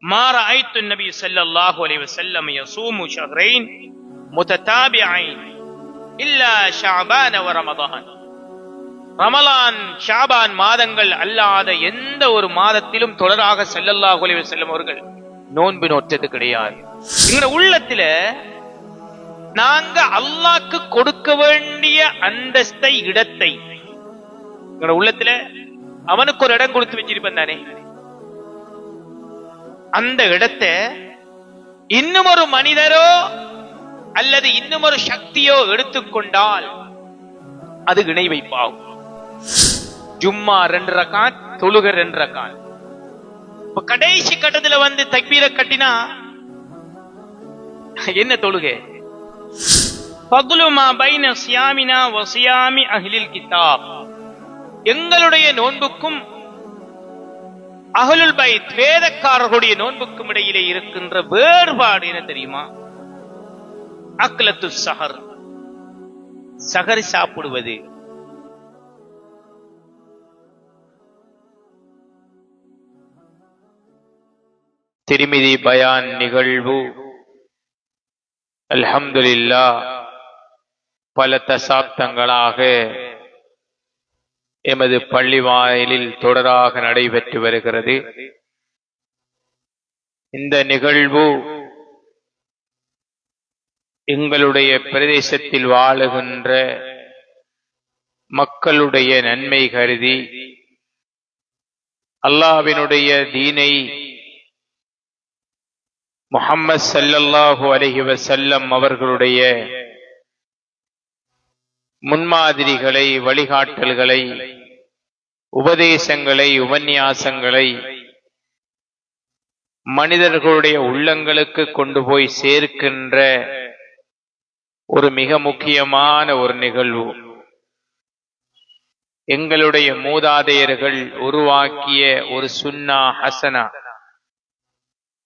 ما رأيت النبي صلى الله عليه وسلم يصوم شهرين متتابعين إلا شعبان ورمضان. ரமலான் ஷாபான் மாதங்கள் அல்லாத எந்த ஒரு மாதத்திலும் தொடராக ஸல்லல்லாஹு அலைஹி வஸல்லம் அவர்கள் நோன்பு நோற்றது கிடையாது. எங்க உள்ளத்துல நாங்க அல்லாஹ்க்கு கொடுக்க வேண்டிய அந்தஸ்தை, இடத்தை எங்க உள்ளத்துல அவனுக்கு ஒரு இடம் கொடுத்து வச்சிருப்பேன் தானே, அந்த இடத்தை இன்னும் ஒரு மனிதரோ அல்லது இன்னும் ஒரு சக்தியோ எடுத்துக்கொண்டால் அது இணை வைப்பாகும். ஜும்மா 2 ரக்காத், தொழுகை 2 ரக்காத். இப்ப கடைசி கட்டத்துல வந்து தக்பீர கட்டினா என்ன தொழுகை? ஃபத்லு மா பைன சியாமினா வ சியாமி அஹ்லில் கிதாப். எங்களுடைய நோன்புக்கும் அஹ்லுல் பைத் வேதக்காரர்களுடைய நோன்புக்கும் இடையிலே இருக்கின்ற வேறுபாடு என்ன தெரியுமா? அக்லத்து சஹர், சஹர் சாப்பிடுவது. திர்மிதி பயான் நிகழ்வு அல்ஹம்துலில்லாஹ் பல தசாப்தங்களாக எமது பள்ளி வாயிலில் தொடராக நடைபெற்று வருகிறது. இந்த நிகழ்வு எங்களுடைய பிரதேசத்தில் வாழுகின்ற மக்களுடைய நன்மை கருதி அல்லாஹ்வினுடைய தீனை, முஹம்மது ஸல்லல்லாஹு அலைஹி வஸல்லம் அவர்களுடைய முன்மாதிரிகளை, வழிகாட்டல்களை, உபதேசங்களை, உபன்யாசங்களை மனிதர்களுடைய உள்ளங்களுக்கு கொண்டு போய் சேர்க்கின்ற ஒரு மிக முக்கியமான ஒரு நிகழ்வு. எங்களுடைய மூதாதையர்கள் உருவாக்கிய ஒரு சுன்னா ஹசனா,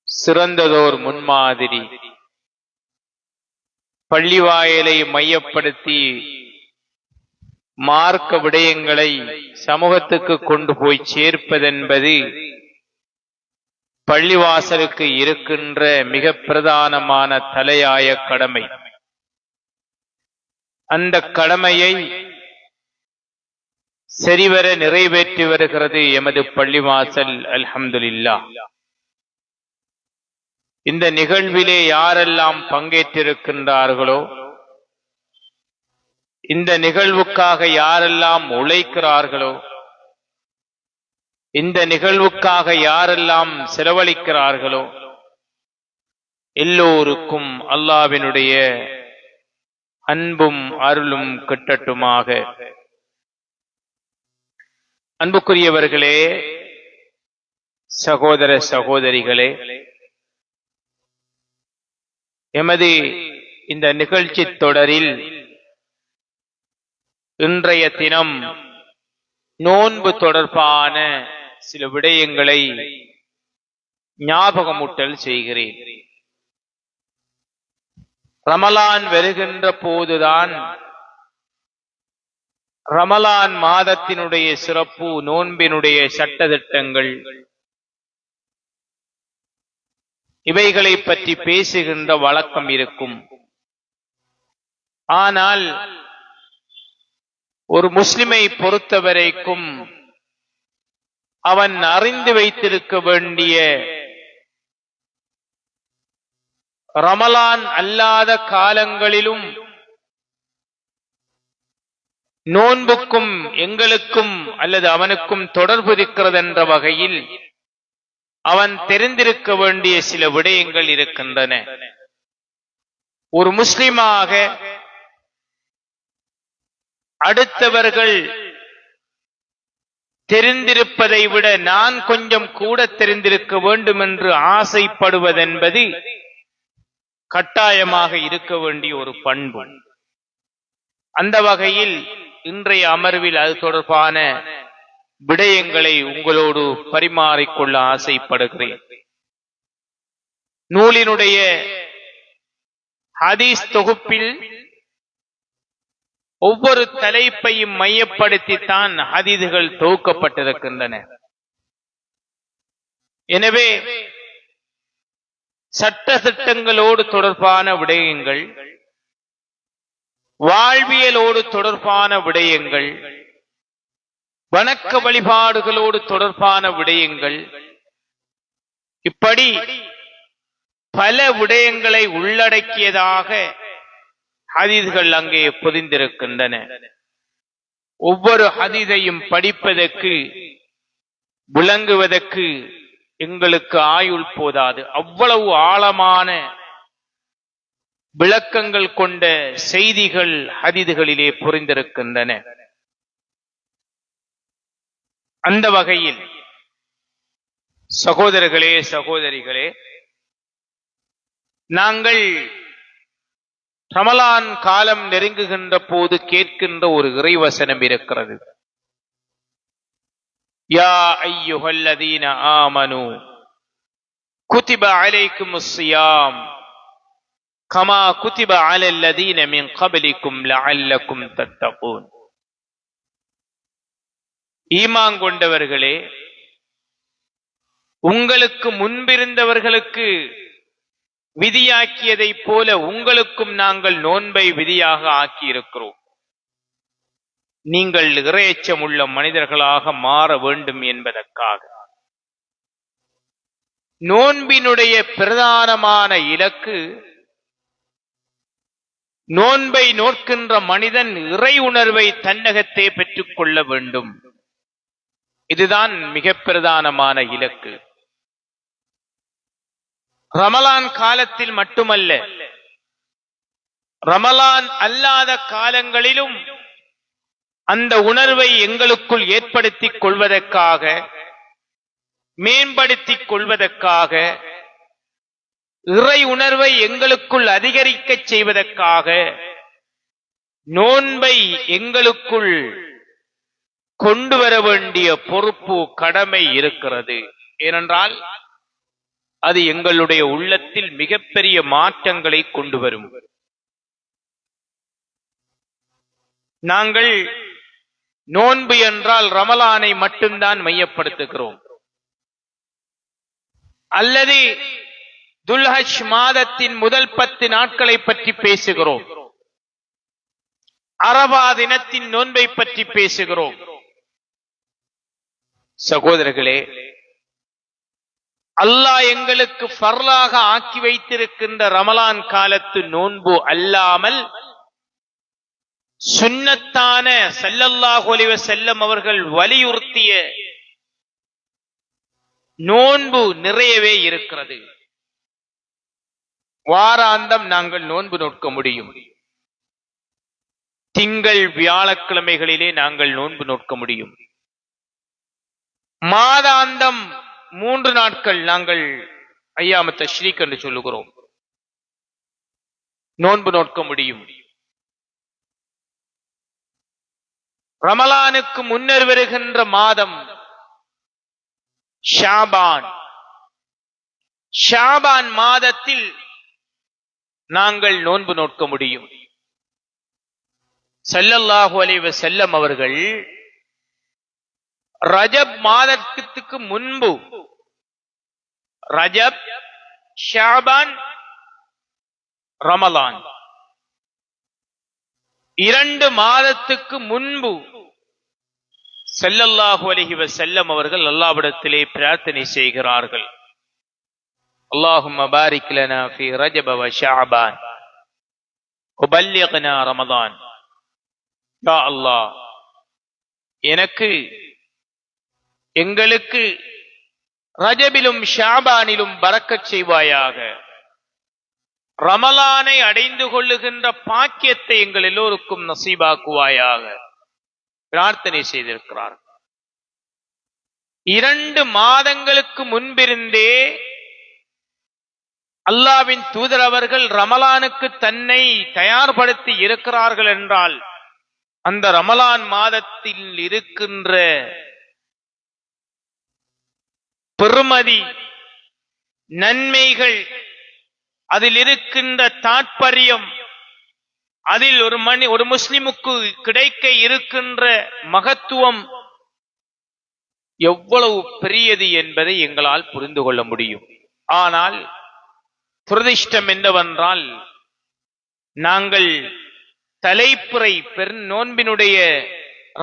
சிறந்ததோர் முன்மாதிரி. பள்ளிவாயலை மையப்படுத்தி மார்க்க விடயங்களை சமூகத்துக்கு கொண்டு போய் சேர்ப்பதென்பது பள்ளிவாசலுக்கு இருக்கின்ற மிக பிரதானமான தலையாய கடமை. அந்த கடமையை சரிவர நிறைவேற்றி வருகிறது எமது பள்ளிவாசல். அல்ஹம்துலில்லாஹ். இந்த நிகழ்விலே யாரெல்லாம் பங்கேற்றிருக்கின்றார்களோ, இந்த நிகழ்வுக்காக யாரெல்லாம் உழைக்கிறார்களோ, இந்த நிகழ்வுக்காக யாரெல்லாம் செலவழிக்கிறார்களோ, எல்லோருக்கும் அல்லாஹ்வினுடைய அன்பும் அருளும் கிட்டட்டுமாக. அன்புக்குரியவர்களே, சகோதர சகோதரிகளே, எமது இந்த நிகழ்ச்சி தொடரில் இன்றைய தினம் நோன்பு தொடர்பான சில விடயங்களை ஞாபகமூட்டல் செய்கிறேன். ரமலான் வருகின்ற போதுதான் ரமலான் மாதத்தினுடைய சிறப்பு, நோன்பினுடைய சட்டதிட்டங்கள், இவைகளை பற்றி பேசுகின்ற வழக்கம் இருக்கும். ஆனால் ஒரு முஸ்லிமை பொறுத்தவரைக்கும் அவன் அறிந்து வைத்திருக்க வேண்டிய ரமலான் அல்லாத காலங்களிலும் நோன்புக்கும் எங்களுக்கும் அல்லது அவனுக்கும் தொடர்பு இருக்கிறது என்ற வகையில் அவன் தெரிந்திருக்க வேண்டிய சில விடயங்கள் இருக்கின்றன. ஒரு முஸ்லிமாக அடுத்தவர்கள் தெரிந்திருப்பதை விட நான் கொஞ்சம் கூட தெரிந்திருக்க வேண்டும் என்று ஆசைப்படுவதென்பது கட்டாயமாக இருக்க வேண்டிய ஒரு பண்பு. அந்த வகையில் இன்றைய அமர்வில் அது தொடர்பான விடயங்களை உங்களோடு பரிமாறிக்கொள்ள ஆசைப்படுகிறேன். நூலினுடைய ஹதீஸ் தொகுப்பில் ஒவ்வொரு தலைப்பையும் மையப்படுத்தித்தான் ஹதீதுகள் தொகுக்கப்பட்டிருக்கின்றன. எனவே சட்ட திட்டங்களோடு தொடர்பான விடயங்கள், வாழ்வியலோடு தொடர்பான விடயங்கள், வணக்க வழிபாடுகளோடு தொடர்பான விடயங்கள், இப்படி பல விடயங்களை உள்ளடக்கியதாக ஹதீஸ்கள் அங்கே பொதிந்திருக்கின்றன. ஒவ்வொரு ஹதீஸையும் படிப்பதற்கு, விளங்குவதற்கு எங்களுக்கு ஆயுள் போதாது. அவ்வளவு ஆழமான விளக்கங்கள் கொண்ட செய்திகள் ஹதீஸ்களிலே பொதிந்திருக்கின்றன. அந்த வகையில் சகோதரர்களே, சகோதரிகளே, நாங்கள் ரமலான் காலம் நெருங்குகின்ற போது கேட்கின்ற ஒரு இறைவசனம் இருக்கிறது. யா அய்யுஹல்லதீன ஆமனு குதிப அலைக்குமுஸ் ஸியாம் கமா குதிப அலல்லதீன மின் கப்லிக்கும் லஅல்லக்கும் தத்தகூன். ஈமான் கொண்டவர்களே, உங்களுக்கு முன்பிருந்தவர்களுக்கு விதியாக்கியதை போல உங்களுக்கும் நாங்கள் நோன்பை விதியாக ஆக்கியிருக்கிறோம். நீங்கள் இறையச்சமுள்ள மனிதர்களாக மாற வேண்டும் என்பதற்காக. நோன்பினுடைய பிரதானமான இலக்கு, நோன்பை நோக்கின்ற மனிதன் இறை உணர்வை தன்னகத்தே பெற்றுக் கொள்ள வேண்டும். இதுதான் மிக பிரதானமான இலக்கு. ரமலான் காலத்தில் மட்டுமல்ல, ரமலான் அல்லாத காலங்களிலும் அந்த உணர்வை எங்களுக்குள் ஏற்படுத்திக் கொள்வதற்காக, மேம்படுத்திக் கொள்வதற்காக, இறை உணர்வை எங்களுக்குள் அதிகரிக்கச் செய்வதற்காக நோன்பை எங்களுக்குள் கொண்டு வர வேண்டிய பொறுப்பு, கடமை இருக்கிறது. ஏனென்றால் அது எங்களுடைய உள்ளத்தில் மிகப்பெரிய மாற்றங்களை கொண்டு வரும். நாங்கள் நோன்பு என்றால் ரமலானை மட்டும்தான் மையப்படுத்துகிறோம், அல்லது துல்ஹஜ் மாதத்தின் முதல் 10 நாட்களை பற்றி பேசுகிறோம், அரபா தினத்தின் நோன்பை பற்றி பேசுகிறோம். சகோதரர்களே, அல்லாஹ் எங்களுக்கு ஃபர்லாக ஆக்கி வைத்திருக்கின்ற ரமலான் காலத்து நோன்பு அல்லாமல் சுன்னத்தான ஸல்லல்லாஹு அலைஹி வஸல்லம் அவர்கள் வலியுறுத்திய நோன்பு நிறையவே இருக்கிறது. வாராந்தம் நாங்கள் நோன்பு நோக்க முடியும். திங்கள் வியாழக்கிழமைகளிலே நாங்கள் நோன்பு நோக்க முடியும். மாதாந்தம் 3 நாட்கள் நாங்கள் ஐயாம தஷ்ரீக் என்று சொல்லுகிறோம், நோன்பு நோக்க முடியும். ரமலானுக்கு முன்னர் வருகின்ற மாதம் ஷாபான். ஷாபான் மாதத்தில் நாங்கள் நோன்பு நோக்க முடியும். ஸல்லல்லாஹு அலைஹி வஸல்லம் அவர்கள் ரஜப் மாதத்துக்கு முன்பு, ரஜப், ஷாபான், ரமலான் 2 மாதத்துக்கு முன்பு ஸல்லல்லாஹு அலைஹி வஸல்லம் அவர்கள் அல்லாஹ்விடத்திலே பிரார்த்தனை செய்கிறார்கள். அல்லாஹும்ம பாரிக் லனா ஃபீ ரஜப வ ஷஅபான் வபல்லிக்னா ரமலான். யா அல்லாஹ், எங்களுக்கு ரஜபிலும் ஷாபானிலும் பரக்கத் செய்வாயாக. ரமலானை அடைந்து கொள்ளுகின்ற பாக்கியத்தை எங்கள் எல்லோருக்கும் நசீபாக்குவாயாக பிரார்த்தனை செய்திருக்கிறார். 2 மாதங்களுக்கு முன்பிருந்தே அல்லாஹ்வின் தூதர் அவர்கள் ரமலானுக்கு தன்னை தயார்படுத்தி இருக்கிறார்கள் என்றால், அந்த ரமலான் மாதத்தில் இருக்கின்ற பெருமதி, நன்மைகள், அதில் இருக்கின்ற தாற்பயம், அதில் ஒரு முஸ்லிமுக்கு கிடைக்க இருக்கின்ற மகத்துவம் எவ்வளவு பெரியது என்பதை எங்களால் புரிந்து கொள்ள முடியும். ஆனால் துரதிஷ்டம் என்னவென்றால், நாங்கள் தலைப்புரை நோன்பினுடைய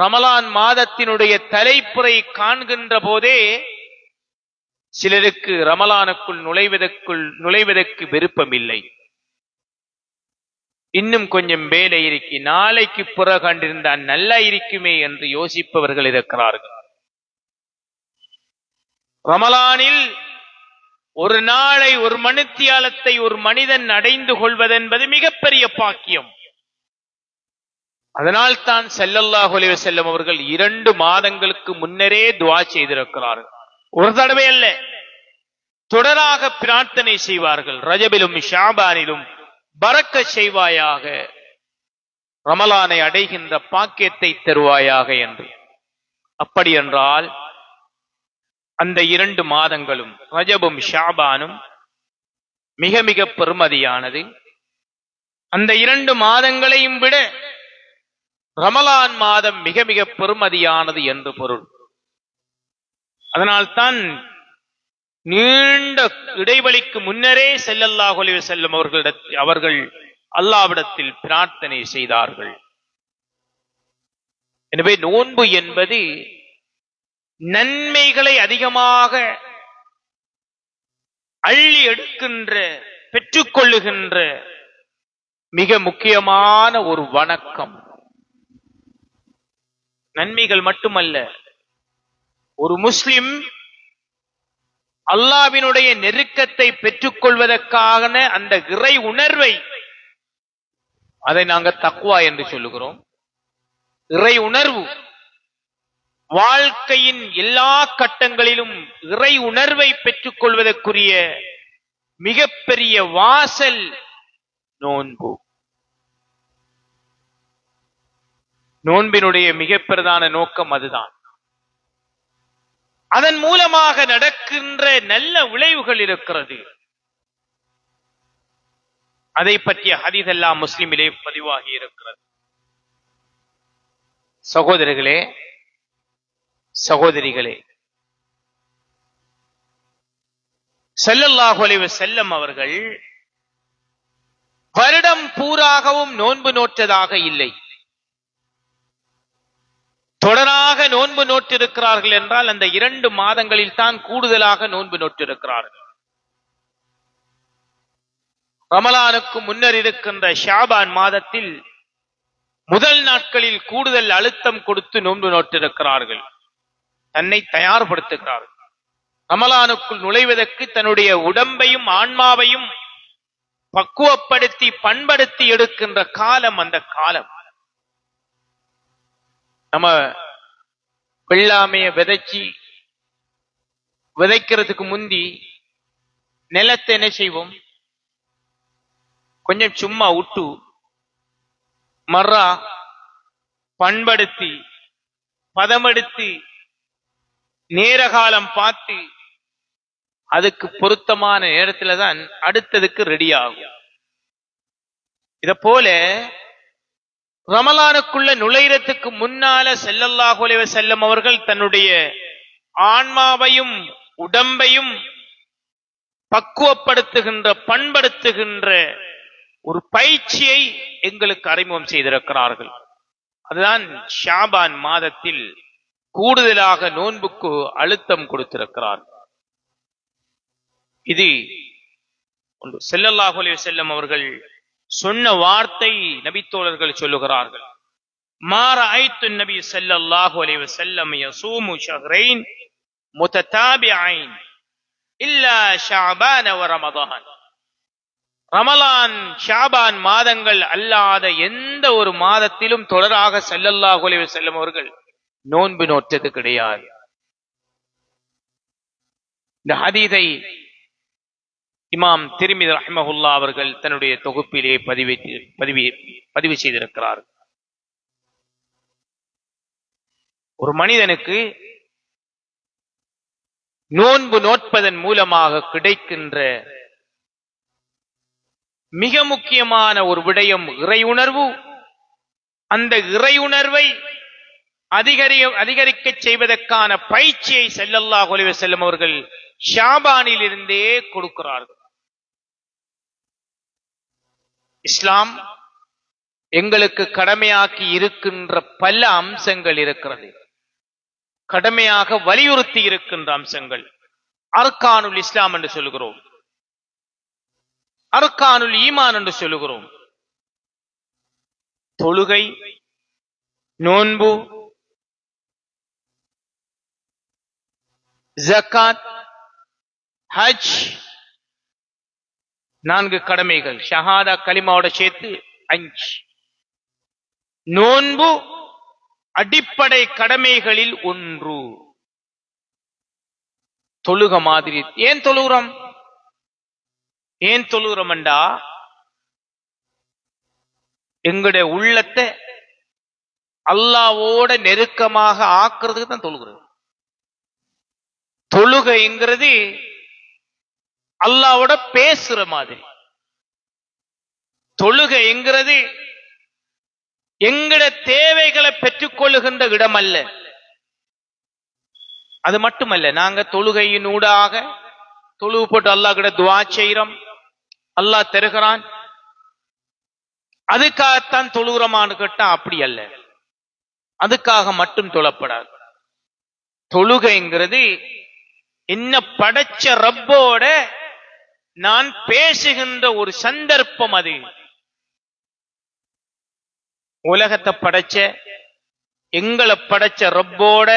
ரமலான் மாதத்தினுடைய தலைப்புரை காண்கின்ற போதே சிலருக்கு ரமலானுக்குள் நுழைவதற்கு விருப்பம் இல்லை. இன்னும் கொஞ்சம் வேலை இருக்கு, நாளைக்கு பிறகு கண்டிருந்தால் நல்லா இருக்குமே என்று யோசிப்பவர்கள் இருக்கிறார்கள். ரமலானில் ஒரு நாளை, ஒரு மணித்தியாலத்தை ஒரு மனிதன் அடைந்து கொள்வதென்பது மிகப்பெரிய பாக்கியம். அதனால் தான் ஸல்லல்லாஹு அலைஹி வஸல்லம் அவர்கள் 2 மாதங்களுக்கு முன்னரே துஆ செய்திருக்கிறார்கள். ஒரு தடவை அல்ல, தொடராக பிரார்த்தனை செய்வார்கள். ரஜபிலும் ஷாபானிலும் பரக்கத் செய்வாயாக, ரமலானை அடைகின்ற பாக்கியத்தை தருவாயாக என்று. அப்படி என்றால் அந்த 2 மாதங்களும் ரஜபும் ஷாபானும் மிக மிக பெருமதியானது. அந்த 2 மாதங்களையும் விட ரமலான் மாதம் மிக மிக பெருமதியானது என்று பொருள். அதனால்தான் நீண்ட இடைவெளிக்கு முன்னரே ஸல்லல்லாஹு அலைஹி வஸல்லம் அவர்கள் அல்லாஹ்விடத்தில் பிரார்த்தனை செய்தார்கள். எனவே நோன்பு என்பது நன்மைகளை அதிகமாக அள்ளி எடுக்கின்ற, பெற்றுக்கொள்ளுகின்ற மிக முக்கியமான ஒரு வணக்கம். நன்மைகள் மட்டுமல்ல, ஒரு முஸ்லிம் அல்லாஹ்வினுடைய நெருக்கத்தை பெற்றுக் கொள்வதற்கான அந்த இறை உணர்வை, அதை நாங்கள் தக்வா என்று சொல்லுகிறோம். இறை உணர்வு, வாழ்க்கையின் எல்லா கட்டங்களிலும் இறை உணர்வை பெற்றுக் கொள்வதற்குரிய மிகப்பெரிய வாசல் நோன்பு. நோன்பினுடைய மிக பிரதான நோக்கம் அதுதான். அதன் மூலமாக நடக்கின்ற நல்ல விளைவுகள் இருக்கிறது. அதை பற்றிய ஹதீஸ் எல்லாம் முஸ்லிமிலே பதிவாகி இருக்கிறது. சகோதரர்களே, சகோதரிகளே, ஸல்லல்லாஹு அலைஹி வஸல்லம் அவர்கள் வருடம் பூராகவும் நோன்பு நோற்றதாக இல்லை. தொடராக நோன்பு நோற்றிருக்கிறார்கள் என்றால் அந்த 2 மாதங்களில் தான் கூடுதலாக நோன்பு நோற்றிருக்கிறார்கள். ரமலானுக்கு முன்னர் இருக்கின்ற ஷாபான் மாதத்தில் முதல் நாட்களில் கூடுதல் அழுத்தம் கொடுத்து நோன்பு நோற்றிருக்கிறார்கள். தன்னை தயார்படுத்துகிறார்கள். ரமலானுக்குள் நுழைவதற்கு தன்னுடைய உடம்பையும் ஆன்மாவையும் பக்குவப்படுத்தி பண்படுத்தி எடுக்கின்ற காலம் அந்த காலம். நம்ம வெள்ளாமைய விதைக்கிறதுக்கு முந்தி நிலத்தை என்ன செய்வோம்? கொஞ்சம் சும்மா விட்டு மர்ரா பண்படுத்தி பதமெடுத்து நேரகாலம் பார்த்து அதுக்கு பொருத்தமான நேரத்துல தான் அடுத்ததுக்கு ரெடி ஆகும். இத போல ரமலானுக்குள்ள நுழைறதுக்கு முன்னால ஸல்லல்லாஹு அலைஹி வஸல்லம் அவர்கள் தன்னுடைய ஆன்மாவையும் உடம்பையும் பக்குவப்படுத்துகின்ற, பண்படுத்துகின்ற ஒரு பயிற்சியை எங்களுக்கு அறிமுகம் செய்திருக்கிறார்கள். அதுதான் ஷாபான் மாதத்தில் கூடுதலாக நோன்புக்கு அழுத்தம் கொடுத்திருக்கிறார்கள். இது ஸல்லல்லாஹு அலைஹி வஸல்லம் அவர்கள் சொன்ன வார்த்தை. நபித்தோழர்கள் சொல்லுகிறார்கள், மா ரஅய்து நபி ஸல்லல்லாஹு அலைஹி வஸல்லம் யஸூமு ஷஹ்ரைன் முத்ததாபிஐன் இல்லா ஷஅபான் வ ரமதான். ரமலான் ஷாபான் மாதங்கள் அல்லாத எந்த ஒரு மாதத்திலும் தொடராக ஸல்லல்லாஹு அலைஹி வஸல்லம் அவர்கள் நோன்பு நோற்றது கிடையாது. இந்த ஹதீஸை இமாம் திர்மிதி ரஹ்மஹுல்லாஹ் அவர்கள் தன்னுடைய தொகுப்பிலே பதிவு செய்திருக்கிறார்கள். ஒரு மனிதனுக்கு நோன்பு நோட்பதன் மூலமாக கிடைக்கின்ற மிக முக்கியமான ஒரு விடயம் இறையுணர்வு. அந்த இறையுணர்வை அதிகரிக்க செய்வதற்கான பயிற்சியை ஸல்லல்லாஹு அலைஹி வஸல்லம் அவர்கள் ஷாபானில் இருந்தே கொடுக்கிறார்கள். இஸ்லாம் எங்களுக்கு கடமையாக்கி இருக்கின்ற பல அம்சங்கள் இருக்கிறது. கடமையாக வலியுறுத்தி இருக்கின்ற அம்சங்கள் அர்கானுல் இஸ்லாம் என்று சொல்லுகிறோம், அர்கானுல் ஈமான் என்று சொல்லுகிறோம். தொழுகை, நோன்பு, ஜகாத், ஹஜ், 4 கடமைகள். ஷஹாதா கலிமாவோட சேர்த்து 5. நோன்பு அடிப்படை கடமைகளில் ஒன்று. தொழுக மாதிரி. ஏன் தொழுகிறோம்? ஏன் தொழுகிறோம்டா, எங்களுடைய உள்ளத்தை அல்லாஹ்வோட நெருக்கமாக ஆக்குறதுக்கு தான் தொழுகிறோம். தொழுகைங்கிறது அல்லாஹ்வோட பேசுற மாதிரி. தொழுகைங்கிறது எங்கட தேவைகளை பெற்றுக் கொள்ளுகின்ற இடம் அல்ல. அது மட்டுமல்ல, நாங்க தொழுகையின் ஊடாக தொழுவு போட்டு அல்லாஹ் கிட்ட துஆ செய்கிறோம், அல்லாஹ் தருகிறான், அதுக்காகத்தான் தொழுகிறோமான்னு கேட்டா அப்படி அல்ல. அதுக்காக மட்டும் தொழப்படாது. தொழுகைங்கிறது என்ன படைச்ச ரப்போட நான் பேசுகின்ற ஒரு சந்தர்ப்பம். அது உலகத்தை படைச்ச எங்களை படைச்ச ரப்போட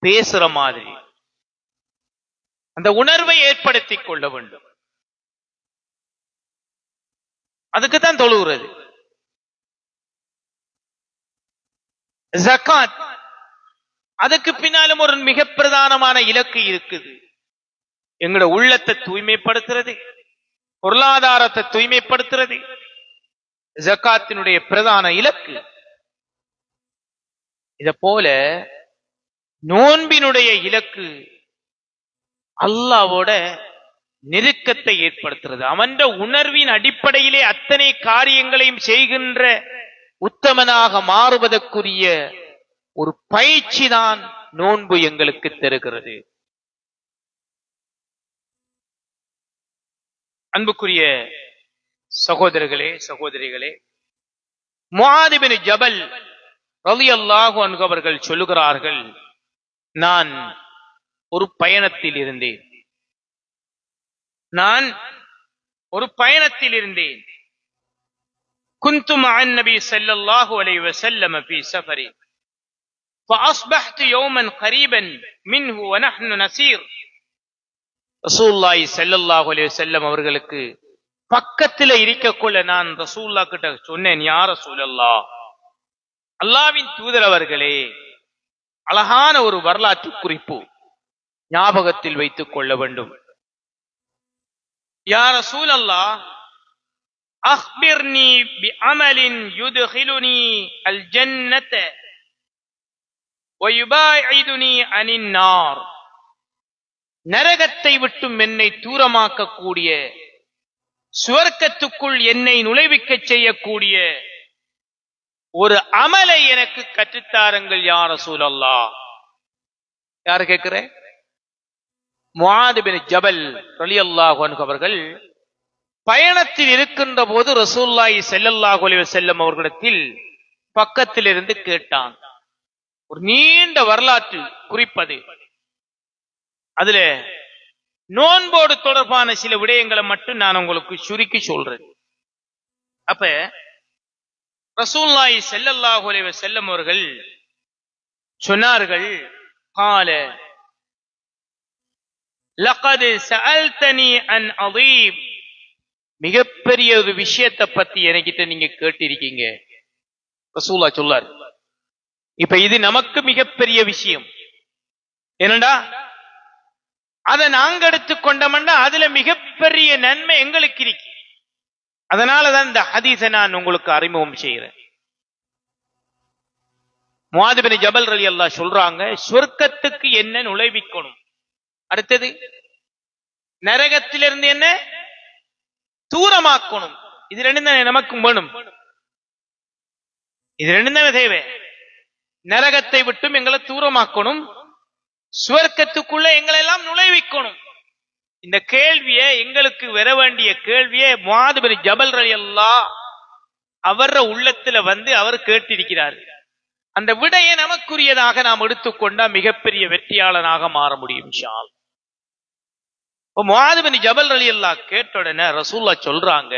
பேசுற மாதிரி அந்த உணர்வை ஏற்படுத்திக் கொள்ள வேண்டும். அதுக்குத்தான் தொழுகிறது. ஜகாத், அதுக்கு பின்னாலும் ஒரு மிக பிரதானமான இலக்கு இருக்குது. எங்களோட உள்ளத்தை தூய்மைப்படுத்துறது, பொருளாதாரத்தை தூய்மைப்படுத்துறது ஜகாத்தினுடைய பிரதான இலக்கு. இத போல நோன்பினுடைய இலக்கு அல்லாஹ்வோட நெருக்கத்தை ஏற்படுத்துறது. அவன் உணர்வின் அடிப்படையிலே அத்தனை காரியங்களையும் செய்கின்ற உத்தமனாக மாறுவதற்குரிய ஒரு பயிற்சி தான் நோன்பு எங்களுக்கு தருகிறது. அன்புக்குரிய சகோதரர்களே, சகோதரிகளே, முஆத் இப்னு ஜபல் ரலியல்லாஹு அன்ஹு அவர்கள் சொல்லுகிறார்கள், நான் ஒரு பயணத்தில் இருந்தேன். நான் ஒரு பயணத்தில் இருந்தேன். كنت مع النبي صلى الله عليه وسلم في سفر فأصبحت يوما قريبا منه ونحن نسير. ரசூலுல்லாஹி ஸல்லல்லாஹு அலைஹி வஸல்லம் அவர்களுக்கு பக்கத்துல இருக்கக்குள்ள நான் ரசூலுல்லாஹ் கிட்ட சொன்னேன், யா ரசூலல்லாஹ், அல்லாஹ்வின் தூதர் அவர்களே, அழகான ஒரு வரலாற்று குறிப்பு ஞாபகத்தில் வைத்துக் கொள்ள வேண்டும். யா ரசூலல்லாஹ், அக்பிர்னி பிஅமலின் யுத்கிலுனி அல் ஜன்னத வ யுபாயிதுனி அனின் நார். நரகத்தை விட்டும் என்னை தூரமாக்கக்கூடிய, சுவர்க்கத்துக்குள் என்னை நுழைவிக்க செய்யக்கூடிய ஒரு அமலை எனக்கு கற்றுத்தாருங்கள் யா ரசூலல்லாஹ். யாரு கேட்கிற? முஆத் இப்னு ஜபல் ரலியல்லாஹு அன்ஹு அவர்கள் பயணத்தில் இருக்கின்ற போது ரசூலுல்லாஹி ஸல்லல்லாஹு அலைஹி வஸல்லம் அவர்களிடத்தில் பக்கத்தில் இருந்து கேட்டான். ஒரு நீண்ட வரலாற்று குறிப்பது. அதுல நோன்போடு தொடர்பான சில விடயங்களை மட்டும் நான் உங்களுக்கு சுருக்கி சொல்றேன். அப்ப ரசூலுல்லாஹி ஸல்லல்லாஹு அலைஹி வஸல்லம் அவர்கள் சொன்னார்கள், قال لقد سألتني عن عظيم. மிகப்பெரிய ஒரு விஷயத்தை பத்தி என்கிட்ட நீங்க கேட்டிருக்கீங்க. ரசூலுல்லாஹ் சொல்லார். இப்ப இது நமக்கு மிகப்பெரிய விஷயம். என்னடா, அதை நாங்க எடுத்துக்கொண்டோம்னா அதுல மிகப்பெரிய நன்மை எங்களுக்கு இருக்கு. அதனாலதான் இந்த ஹதீஸை நான் உங்களுக்கு அறிமுகம் செய்கிறேன். முஆத் இப்னு ஜபல் ரலியல்லாஹு சொல்றாங்க, சொர்க்கத்துக்கு என்ன நுழைவிக்கணும், அடுத்தது நரகத்திலிருந்து என்ன தூரமாக்கணும். இது ரெண்டும் தானே நமக்கு வேணும். இது ரெண்டும் தானே தேவை. நரகத்தை விட்டும் எங்களை தூரமாக்கணும், சுவர்க்கத்துக்குள்ள எங்களை எல்லாம் நுழைவிக்கணும். இந்த கேள்வியை எங்களுக்கு வர வேண்டிய கேள்வியை முஆத் பின் ஜபல் ரலியல்லாஹு அவர உள்ளத்துல அவர் கேட்டிருக்கிறார். அந்த விடையை நமக்குரியதாக நாம் எடுத்துக்கொண்டா மிகப்பெரிய வெற்றியாளனாக மாற முடியும் இன்ஷா அல்லாஹ். முஆத் பின் ஜபல் ரலியல்லாஹு கேட்ட உடனே ரசூலுல்லாஹ் சொல்றாங்க,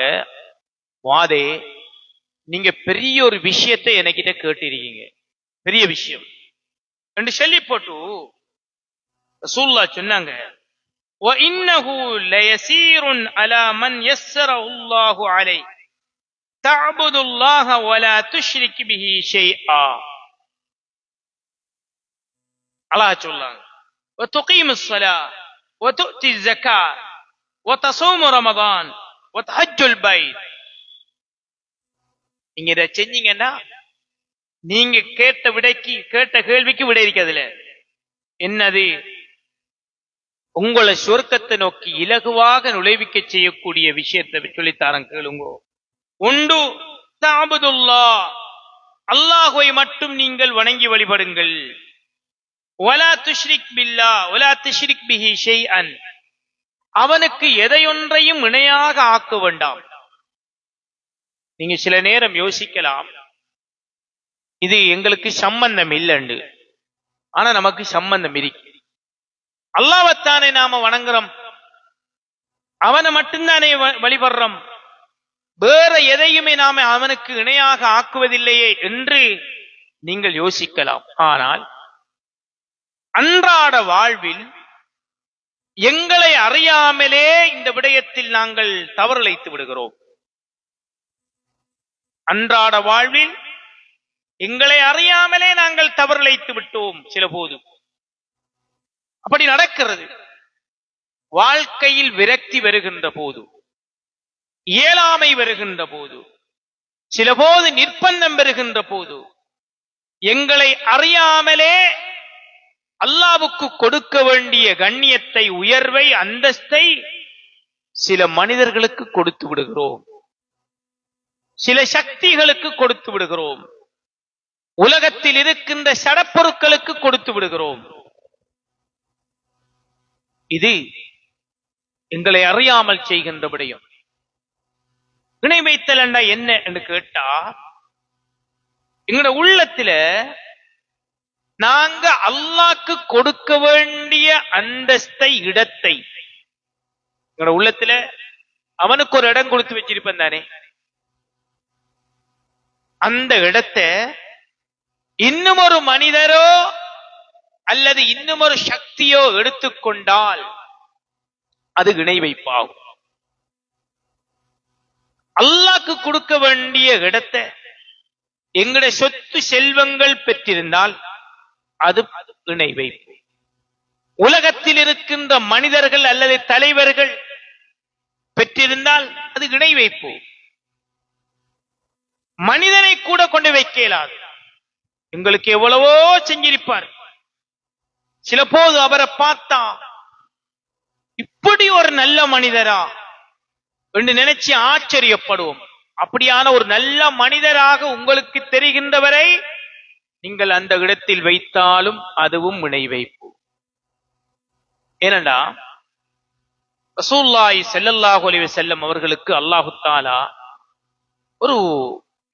முஆதே, நீங்க பெரிய ஒரு விஷயத்தை என்கிட்ட கேட்டிருக்கீங்க, பெரிய விஷயம் என்று சொல்லி போட்டு ரசூலுல்லாஹ் சொன்னாங்க, وَإِنَّهُ لَيَسِيرٌ عَلَى مَنْ يَسَّرَهُ اللَّهُ عَلَيْهِ تَعْبُدُ اللَّهَ وَلَا تُشْرِكْ بِهِ شَيْئًا. அல்லாஹ் சொல்றாங்க, وَتُقِيمُ الصَّلَاةَ وَتُؤْتِ الزَّكَاةَ وَتَصُومُ رَمَضَانَ وَتَحُجُّ الْبَيْتَ. நீங்க இதை செஞ்சீங்கன்னா நீங்க கேட்ட கேள்விக்கு விடை இருக்கிறதுல என்னது, உங்களை சொர்க்கத்தை நோக்கி இலகுவாக நுழைவிக்க செய்யக்கூடிய விஷயத்தை சொல்லித்தாரன் கேளுங்க. உண்டு தஅபுதுல்லாஹ், அல்லாஹ்வை மட்டும் நீங்கள் வணங்கி வழிபடுங்கள். வலா துஷ்ரிக் பில்லாஹ் வலா துஷ்ரிக் பிஹி ஷைஅன், அவனுக்கு எதையொன்றையும் இணையாக ஆக்க வேண்டாம். நீங்க சில நேரம் யோசிக்கலாம், இது எங்களுக்கு சம்பந்தம் இல்லைண்டு. ஆனா நமக்கு சம்பந்தம் இருக்கு. அல்லாஹ்வைத்தானே நாம வணங்குறோம், அவனை மட்டும்தானே வழிபடுறோம், வேற எதையுமே நாம அவனுக்கு இணையாக ஆக்குவதில்லையே என்று நீங்கள் யோசிக்கலாம். ஆனால் அன்றாட வாழ்வில் எங்களை அறியாமலே இந்த விடயத்தில் நாங்கள் தவறிழைத்து விடுகிறோம். அன்றாட வாழ்வில் எங்களை அறியாமலே நாங்கள் தவறிழைத்து விட்டோம். சில போது அப்படி நடக்கிறது. வாழ்க்கையில் விரக்தி வருகின்ற போது, இயலாமை வருகின்ற போது, சில போது நிர்பந்தம் வருகின்ற போது, எங்களை அறியாமலே அல்லாஹ்வுக்கு கொடுக்க வேண்டிய கண்ணியத்தை, உயர்வை, அந்தஸ்தை சில மனிதர்களுக்கு கொடுத்து விடுகிறோம், சில சக்திகளுக்கு கொடுத்து விடுகிறோம், உலகத்தில் இருக்கின்ற சடப்பொருட்களுக்கு கொடுத்து விடுகிறோம். இது எங்களை அறியாமல் செய்கின்ற விடயம். இணை வைத்தல் என்ன என்று கேட்டா, எங்களோட உள்ளத்துல நாங்க அல்லாஹ்க்கு கொடுக்க வேண்டிய அந்தஸ்தை, இடத்தை, எங்களோட உள்ளத்துல அவனுக்கு ஒரு இடம் கொடுத்து வச்சிருப்பேன் தானே, அந்த இடத்தை இன்னும் ஒரு மனிதரோ அல்லது இன்னும் ஒரு சக்தியோ எடுத்துக்கொண்டால் அது இணை வைப்பாகும். அல்லாஹ்க்கு கொடுக்க வேண்டிய இடத்தை எங்களுடைய சொத்து செல்வங்கள் பெற்றிருந்தால் அது இணை வைப்பு. உலகத்தில் இருக்கின்ற மனிதர்கள் அல்லது தலைவர்கள் பெற்றிருந்தால் அது இணை வைப்பு. மனிதனை கூட கொண்டு வைக்க இயலாது. எங்களுக்கு எவ்வளவோ செஞ்சிருப்பார். சில போது அவரை பார்த்தா இப்படி ஒரு நல்ல மனிதரா என்று நினைச்சு ஆச்சரியப்படுவோம். அப்படியான ஒரு நல்ல மனிதராக உங்களுக்கு தெரிகின்றவரை நீங்கள் அந்த இடத்தில் வைத்தாலும் அதுவும் இணை வைப்பு. ஏனண்டா ரசூலுல்லாஹி ஸல்லல்லாஹு அலைஹி வஸல்லம் அவர்களுக்கு அல்லாஹ் தஆலா ஒரு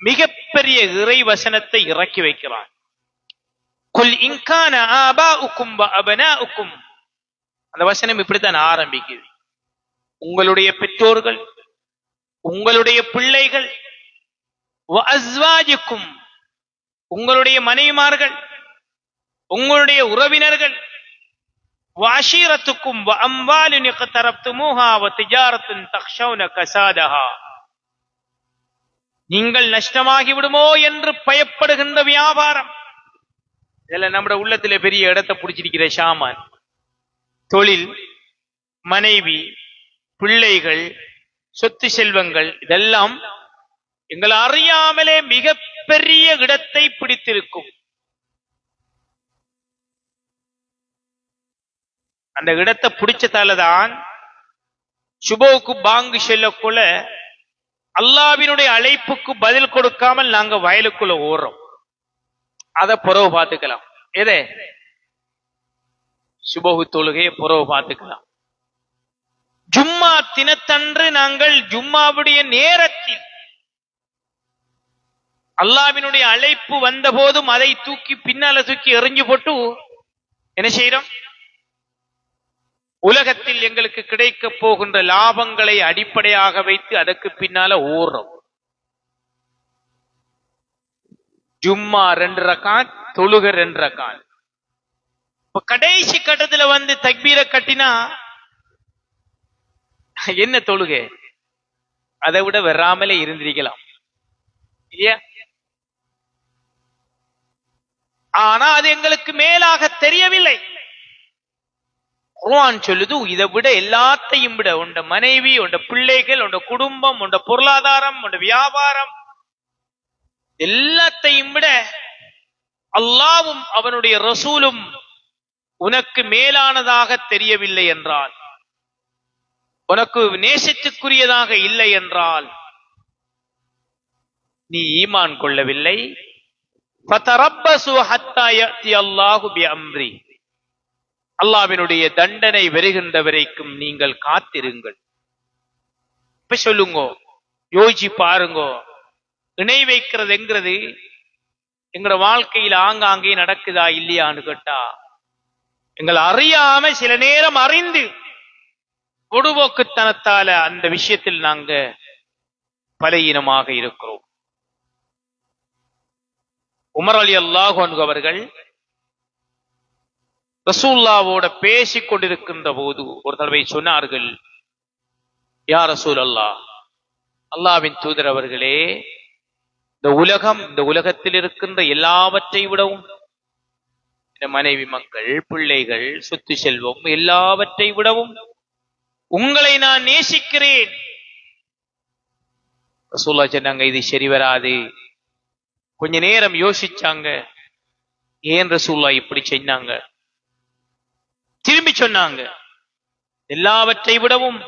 மிகப்பெரிய இறை வசனத்தை இறக்கி வைக்கிறார். குல் இன் கான ஆபாஉக்கும் வ அபனாஉக்கும், அந்த வசனம் இப்படித்தான் ஆரம்பிக்குது. உங்களுடைய பெற்றோர்கள், உங்களுடைய பிள்ளைகள், வ அஸ்வாஜுக்கும், உங்களுடைய மனைவிமார்கள், உங்களுடைய உறவினர்கள், வ அஷீரத்துக்கும் வ அம்வாலின் இக்தரப்துமூஹா வ திஜாரத்துன் தக்ஷௌன கஸாதஹா, நீங்கள் நஷ்டமாகி விடுமோ என்று பயப்படுகின்ற வியாபாரம். இதெல்லாம் நம்முடைய உள்ளத்திலே பெரிய இடத்தை பிடிச்சிருக்கிற ஷாமான். தொழில், மனைவி, பிள்ளைகள், சொத்து செல்வங்கள், இதெல்லாம் எங்களை அறியாமலே மிகப்பெரிய இடத்தை பிடித்திருக்கும். அந்த இடத்தை பிடிச்சதாலதான் சுபோவுக்கு பாங்கு செல்லக்குள்ள அல்லாஹ்வினுடைய அழைப்புக்கு பதில் கொடுக்காமல் நாங்க வயலுக்குள்ள ஓடுறோம். அத புறவு பார்த்துக்கலாம். எதே? சுபஹு தொழுகையை புறவு பார்த்துக்கலாம். தினத்தன்று நாங்கள் ஜும்மாவுடைய நேரத்தில் அல்லாஹ்வினுடைய அழைப்பு வந்த போதும் அதை பின்னால தூக்கி எறிஞ்சு போட்டு என்ன செய்யறோம்? உலகத்தில் எங்களுக்கு கிடைக்க போகின்ற லாபங்களை அடிப்படையாக வைத்து அதற்கு பின்னால ஓடுறோம். ஜும்மா 2 ரக்காத், தொழுக 2 ரக்காத். இப்ப கடைசி கட்டத்துல வந்து தக்பீரை கட்டினா என்ன தொழுகை? அதை விட வராமலே இருந்திருக்கலாம் இல்லையா? ஆனா அது எங்களுக்கு மேலாக தெரியவில்லை. குர்ஆன் சொல்லுது, இதை விட எல்லாத்தையும் விட உண்ட மனைவி, உண்ட பிள்ளைகள், உண்ட குடும்பம், உண்ட பொருளாதாரம், உண்ட வியாபாரம், எல்லாத்தையும் விட அல்லாஹ்வும் அவனுடைய ரசூலும் உனக்கு மேலானதாக தெரியவில்லை என்றால், உனக்கு நேசத்துக்குரியதாக இல்லை என்றால் நீ ஈமான் கொள்ளவில்லை. ஃபதரப்பசு ஹத்தா யஅதி அல்லாஹு பிஅம்ரி, அல்லாஹ்வினுடைய தண்டனை வருகின்ற வரைக்கும் நீங்கள் காத்திருங்கள். இப்ப சொல்லுங்க, யோசிச்சு பாருங்க, இணை வைக்கிறதுங்கிறது எங்களோட வாழ்க்கையில் ஆங்காங்கே நடக்குதா இல்லையான்னு கேட்டா, எங்கள் அறியாம சில நேரம் அறிந்து பொடுபோக்குத்தனத்தால அந்த விஷயத்தில் நாங்க பலகீனமாக இருக்கிறோம். உமர் ரலியல்லாஹு அன்ஹு அவர்கள் ரசூலுல்லாஹ்வோட பேசிக் கொண்டிருக்கின்ற போது ஒரு தடவை சொன்னார்கள், யா ரசூலல்லாஹ், அல்லாஹ்வின் தூதர் அவர்களே, இந்த உலகத்தில் இருக்கின்ற எல்லாவற்றை விடவும், மனைவி, மக்கள், பிள்ளைகள், சொத்து செல்வம் எல்லாவற்றை விடவும் உங்களை நான் நேசிக்கிறேன். ரசூலுல்லாஹ் சொன்னாங்க, இது சரி வராது. கொஞ்ச நேரம் யோசிச்சாங்க, ஏன் ரசூலுல்லாஹ் இப்படி செஞ்சாங்க? திரும்பி சொன்னாங்க, எல்லாவற்றை விடவும்,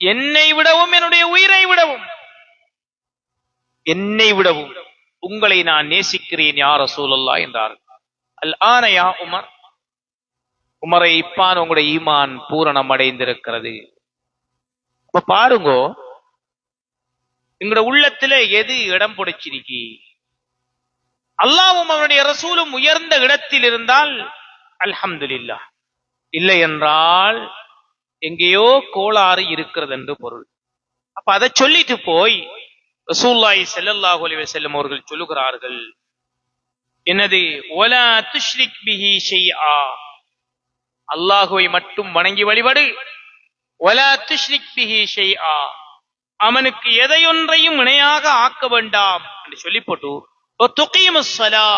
என்னை விடவும், என்னுடைய உயிரை விடவும், என்னை விடவும் உங்களை நான் நேசிக்கிறேன் யா ரசூலல்லாஹ் என்றார்கள். அல் ஆன யா உமர், உமரை, இப்பான் உங்களுடைய ஈமான் பூரணம் அடைந்திருக்கிறது. இப்ப பாருங்க, எங்களோட உள்ளத்துல எது இடம் பிடிச்சிருக்கி? அல்லாஹ்வும் அவனுடைய ரசூலும் உயர்ந்த இடத்தில் இருந்தால் அல்ஹம்துலில்லாஹ், இல்லை என்றால் எங்கேயோ கோளாறு இருக்கிறது என்று பொருள். அப்ப அதை சொல்லிட்டு போய் ரசூலுல்லாஹி ஸல்லல்லாஹு அலைஹி வஸல்லம் அவர்கள் சொல்லுகிறார்கள், என்னது? வலா துஷ்ரிக் பிஹி ஷைஆ, அல்லாஹ்வை மட்டும் வணங்கி வழிபடு. வலா துஷ்ரிக் பிஹி ஷைஆ, அவனுக்கு எதையொன்றையும் இணையாக ஆக்க வேண்டாம் என்று சொல்லி போட்டு, துகீமுஸ் ஸலா,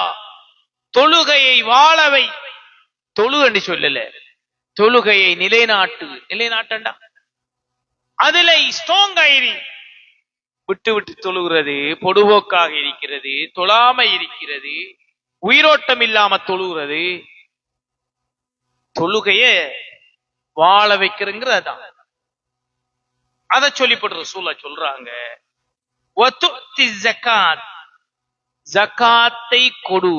தொழுகையை வாழவை. தொழு என்று சொல்லல, தொழுகையை நிலைநாட்டண்டா. அதுல ஸ்ட்ராங் ஆயிரி. விட்டு விட்டு தொழுகிறது, பொடுபோக்காக இருக்கிறது, தொழாமை இருக்கிறது, உயிரோட்டம் இல்லாம தொழுகிறது, தொழுகைய வாழ வைக்கிறங்கிற அதான். அதை சொல்லிப்பட்டு ரசூலுல்லாஹ் சொல்றாங்க, வதுத்தி ஸகாத், ஸகாத்தை கொடு.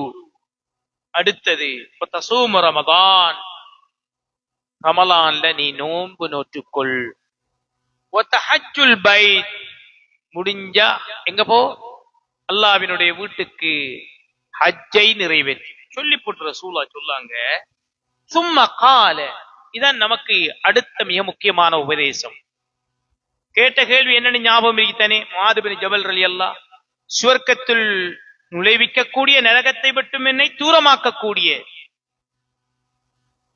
அடுத்தது தஸூமு ரமதான், ரமலான்ல நீ நோன்பு நோற்றுக்கொள். வதஹஜ்ஜுல் பைத், முடிஞ்சா எங்க போ? அல்லாஹ்வினுடைய வீட்டுக்கு ஹஜ்ஜை நிறைவேற்றி சொல்லி போட்டு ரசூலுல்லாஹ் சொல்லாங்க. சும்மா கால, இதான் நமக்கு அடுத்த மிக முக்கியமான உபதேசம். கேட்ட கேள்வி என்னன்னு ஞாபகம் இருக்குதானே? முஆது பின் ஜபல் ரலியல்லாஹ், சுவர்க்கத்தில் நுழைவிக்கக்கூடிய, நரகத்தை மட்டும் என்னை தூரமாக்கக்கூடிய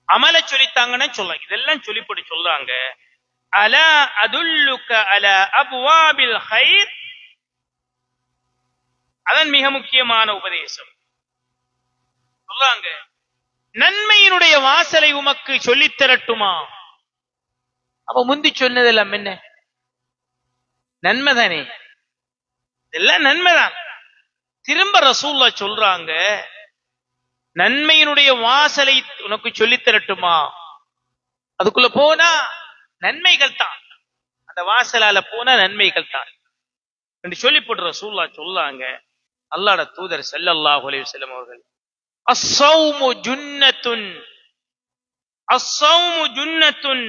அமல சொல்லித்தாங்கன்னு சொல்ல. இதெல்லாம் சொல்லிப்படி சொல்றாங்க, அலா அதுல்லுக அலா அப்வாபில் கைர், அதன் மிக முக்கியமான உபதேசம். சொல்றாங்க, நன்மையினுடைய வாசலை உமக்கு சொல்லித் தரட்டுமா? அப்ப முந்தி சொன்னதெல்லாம் என்ன? நன்மைதானே, இதெல்லாம் நன்மைதான். திரும்ப ரசூலுல்லாஹ் சொல்றாங்க, நன்மையினுடைய வாசலை உனக்கு சொல்லித் தரட்டுமா? அதுக்குள்ள போனா நன்மைகள் தான், அந்த வாசலால போனா நன்மைகள் தான் என்று சொல்லி போட்டு ரசூலுல்லாஹ் சொல்றாங்க. அல்லாஹ்வுடைய தூதர் ஸல்லல்லாஹு அலைஹி வஸல்லம் அவர்கள், அஸ்ஸௌமு ஜுன்னத்துன், அஸ்ஸௌமு ஜுன்னத்துன்,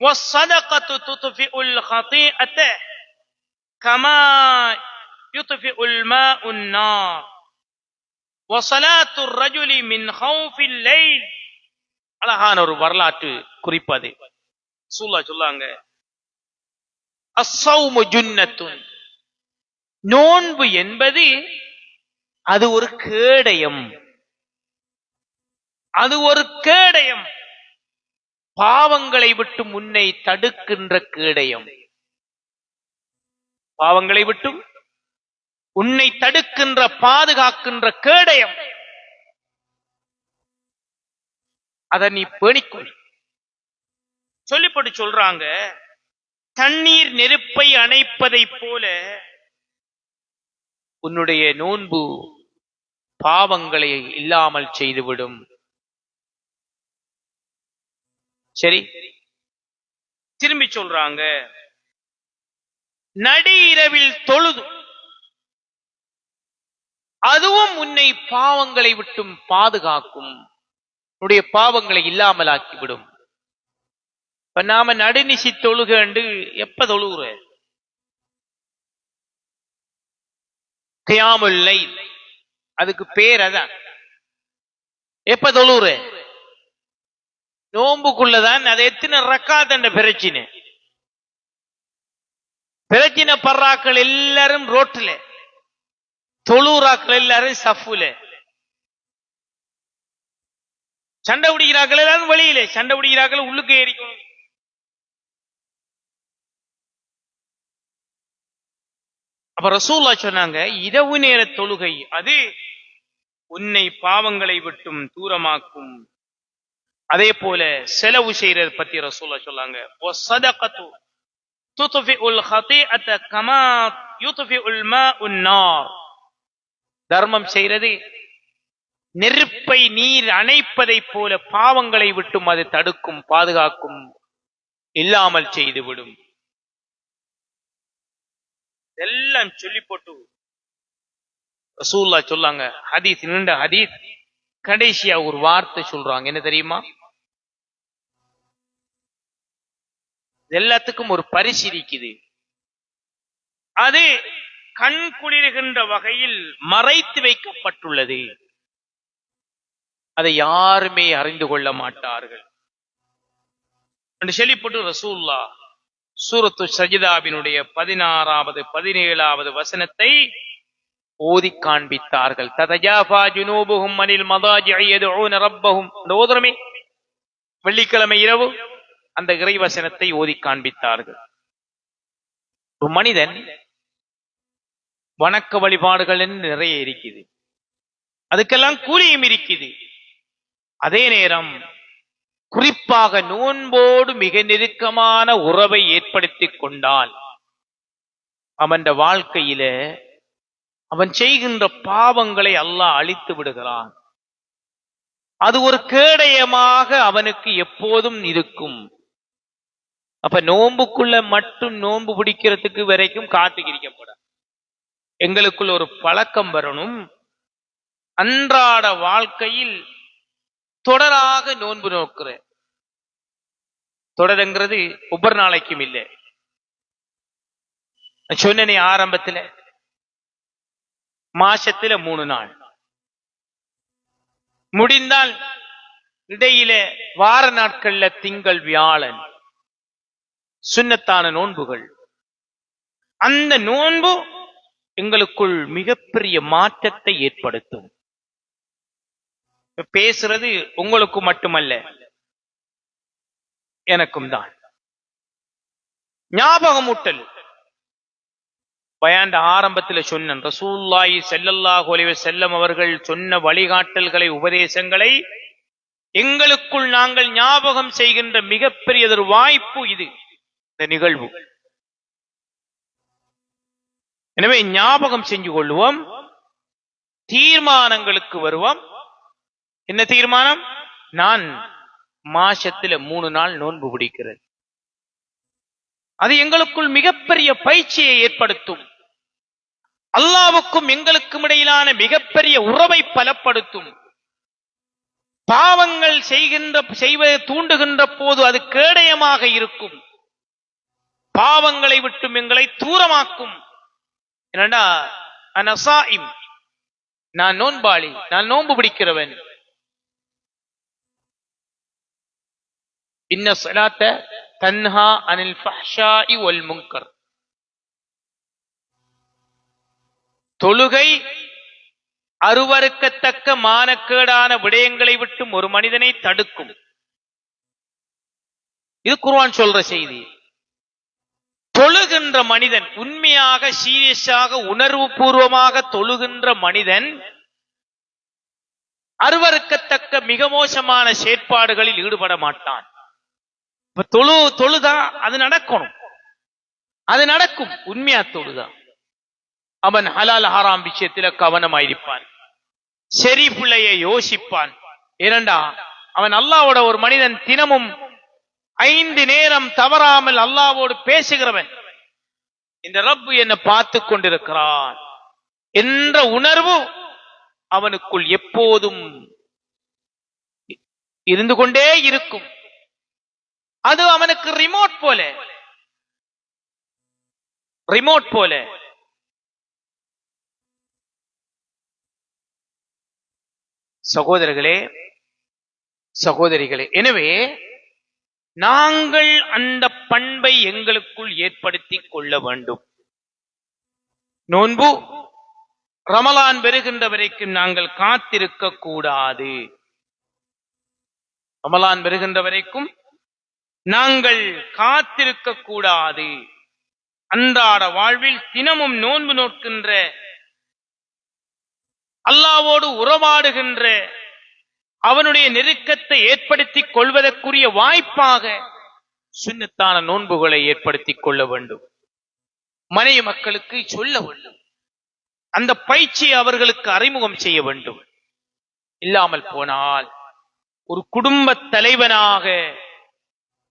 والصدقة تطفئ الخطيئة كما يطفئ الماء النار وصلاة الرجل من خوف الليل. அழகான ஒரு வரலாற்று குறிப்பது. சொல்லாங்க, அஸ்ஸௌமு ஜுன்னத்துன், நோன்பு என்பது அது ஒரு கேடயம். அது ஒரு கேடயம், பாவங்களை விட்டு முன்னை தடுக்கின்ற கேடயம். பாவங்களை விட்டும் உன்னை தடுக்கின்ற பாதுகாக்கின்ற கேடயம். அதை நீ பேணிக்கொள். சொல்லிப்பட்டு சொல்றாங்க, தண்ணீர் நெருப்பை அணைப்பதை போல உன்னுடைய நோன்பு பாவங்களை இல்லாமல் செய்துவிடும். சரி, திரும்பி சொல்றாங்க, நடு இரவில் தொழுது, அதுவும் உன்னை பாவங்களை விட்டும் பாதுகாக்கும், உன்னுடைய பாவங்களை இல்லாமல் ஆக்கிவிடும். இப்ப நாம நடுநிசி தொழுகண்டு எப்ப தொழுகிற? கியாமுல் லைல், அதுக்கு பேர் அதான். எப்ப தொழுகிற? நோம்புக்குள்ளதான். அது எத்தனை ரக்காத் என்ற பிரச்சனை. பிரச்சனை பர்றாக்கள் எல்லாரும் ரோட்ல, தொழுறாக்கள் எல்லாரும் சஃபுல, சண்டை பிடிக்கிறாக்கள் எல்லாரும் வெளியில, சண்டை பிடிக்கிறாக்கள் உள்ளுக்கு ஏறிக்கணும். அப்ப ரசூலுல்லாஹ் சொன்னாங்க, இரவு நேர தொழுகை அது உன்னை பாவங்களை விட்டும் தூரமாக்கும். அதே போல செலவு செய்யறது பத்தி ரசூலுல்லாஹ் சொன்னாங்க, வஸதகத்து துத்ஃபிஉல் ஹதீஅத கமா யுத்ஃபிஉல் மாஉன் நார். தர்மம் செய்யறது நெருப்பை நீர் அணைப்பதை போல பாவங்களை விட்டும் அது தடுக்கும், பாதுகாக்கும், இல்லாமல் செய்துவிடும். எல்லாம் சொல்லி போட்டு ரசூலுல்லாஹ் சொல்லாங்க, ஹதீஸ், நீண்ட ஹதீஸ், கடைசியா ஒரு வார்த்தை சொல்றாங்க. என்ன தெரியுமா? எல்லாத்துக்கும் ஒரு பரிசு இருக்குது. அது கண் குளிர்கின்ற வகையில் மறைத்து வைக்கப்பட்டுள்ளது. அதை யாருமே அறிந்து கொள்ள மாட்டார்கள் என்று சொல்லிப்பட்டு ரசூலுல்லாஹ் சூரத்து சஜிதாவினுடைய 16வது 17வது வசனத்தை ஓதி காண்பித்தார்கள். ததஜாஃபா ஜுனூபுஹும் அனில் மதாஜிஇ யதுஊன ரப்பஹும். ஓதுறமே வெள்ளிக்கிழமை இரவு அந்த இறை வசனத்தை ஓதி காண்பித்தார்கள். ஒரு மனிதன் வணக்க வழிபாடுகள் நிறைய இருக்குது, அதுக்கெல்லாம் கூலியும் இருக்குது. அதே நேரம் குறிப்பாக நோன்போடு மிக நெருக்கமான உறவை ஏற்படுத்திக் கொண்டால் அவன் வாழ்க்கையில அவன் செய்கின்ற பாவங்களை அல்லாஹ் அழித்து விடுகிறான். அது ஒரு கேடயமாக அவனுக்கு எப்போதும் இருக்கும். அப்ப நோன்புக்குள்ள மட்டும் நோன்பு பிடிக்கிறதுக்கு வரைக்கும் காத்துக்கிரிக்கப்பட எங்களுக்குள்ள ஒரு பழக்கம் வரணும். அன்றாட வாழ்க்கையில் தொடராக நோன்பு நோக்குற, தொடருங்கிறது ஒவ்வொரு நாளைக்கும் இல்லை. சொன்னனே ஆரம்பத்துல, மாசத்துல 3 நாள், முடிந்தால் இடையில வார நாட்கள்ல திங்கள் வியாழன் சுன்னத்தான நோன்புகள். அந்த நோன்பு எங்களுக்குள் மிகப்பெரிய மாற்றத்தை ஏற்படுத்தும். பேசுறது உங்களுக்கு மட்டுமல்ல, எனக்கும் தான். ஞாபகமூட்டல் பயான் ஆரம்பத்தில் சொன்ன ரசூலுல்லாஹி ஸல்லல்லாஹு அலைஹி வஸல்லம் அவர்கள் சொன்ன வழிகாட்டல்களை, உபதேசங்களை எங்களுக்குள் நாங்கள் ஞாபகம் செய்கின்ற மிகப்பெரியதொரு வாய்ப்பு இது, இந்த நிகழ்வு. எனவே ஞாபகம் செஞ்சு கொள்வோம், தீர்மானங்களுக்கு வருவோம். என்ன தீர்மானம்? நான் மாசத்துல 3 நாள் நோன்பு பிடிக்கிறேன். அது எங்களுக்குள் மிகப்பெரிய பயிற்சியை ஏற்படுத்தும். அல்லாஹ்வுக்கும் எங்களுக்கும் இடையிலான மிகப்பெரிய உறவை பலப்படுத்தும். பாவங்கள் செய்வதை தூண்டுகின்ற போது அது கேடயமாக இருக்கும். பாவங்களை விட்டு எங்களை தூரமாக்கும். என்னடா அனசாயிம், நான் நோன்பாளி, நான் நோன்பு பிடிக்கிறவன். இன்ன ஸலாத்த தன்ஹா அனில் ஃபஹ்ஷாஇ வல் முன்கர். தொழுகை அருவருக்கத்தக்க மானக்கேடான விடயங்களை விட்டும் ஒரு மனிதனை தடுக்கும். இது குர்ஆன் சொல்ற செய்தி. தொழுகின்ற மனிதன், உண்மையாக சீரியஸாக உணர்வு பூர்வமாக தொழுகின்ற மனிதன் அருவருக்கத்தக்க மிக மோசமான செயற்பாடுகளில் ஈடுபட மாட்டான். தொழுதா அது நடக்கணும், அது நடக்கும். உண்மையா தொழுதா அவன் ஹலால் ஹராம் விஷயத்தில கவனமாயிருப்பான், சரி பிள்ளைய யோசிப்பான். ஏனண்டா அவன் அல்லாஹ்வோட ஒரு மனிதன் தினமும் 5 நேரம் தவறாமல் அல்லாஹ்வோடு பேசுகிறவன். இந்த ரப்பு என்ன பார்த்து கொண்டிருக்கிறான் என்ற உணர்வு அவனுக்குள் எப்போதும் இருந்து கொண்டே இருக்கும். அது அவனுக்கு ரிமோட் போல. சகோதரர்களே, சகோதரிகளே, எனவே நாங்கள் அந்த பண்பை எங்களுக்குள் ஏற்படுத்திக் கொள்ள வேண்டும். நோன்பு ரமலான் வருகின்ற வரைக்கும் நாங்கள் காத்திருக்க கூடாது. ரமலான் வருகின்ற வரைக்கும் நாங்கள் காத்திருக்க கூடாது. அன்றாட வாழ்வில் தினமும் நோன்பு நோக்கின்ற, அல்லாஹ்வோடு உறவாடுகின்ற, அவனுடைய நெருக்கத்தை ஏற்படுத்திக் கொள்வதற்குரிய வாய்ப்பாக சுன்னத்தான நோன்புகளை ஏற்படுத்திக் கொள்ள வேண்டும். மனைவி மக்களுக்கு சொல்ல வேண்டும், அந்த பயிற்சியை அவர்களுக்கு அறிமுகம் செய்ய வேண்டும். இல்லாமல் போனால் ஒரு குடும்ப தலைவனாக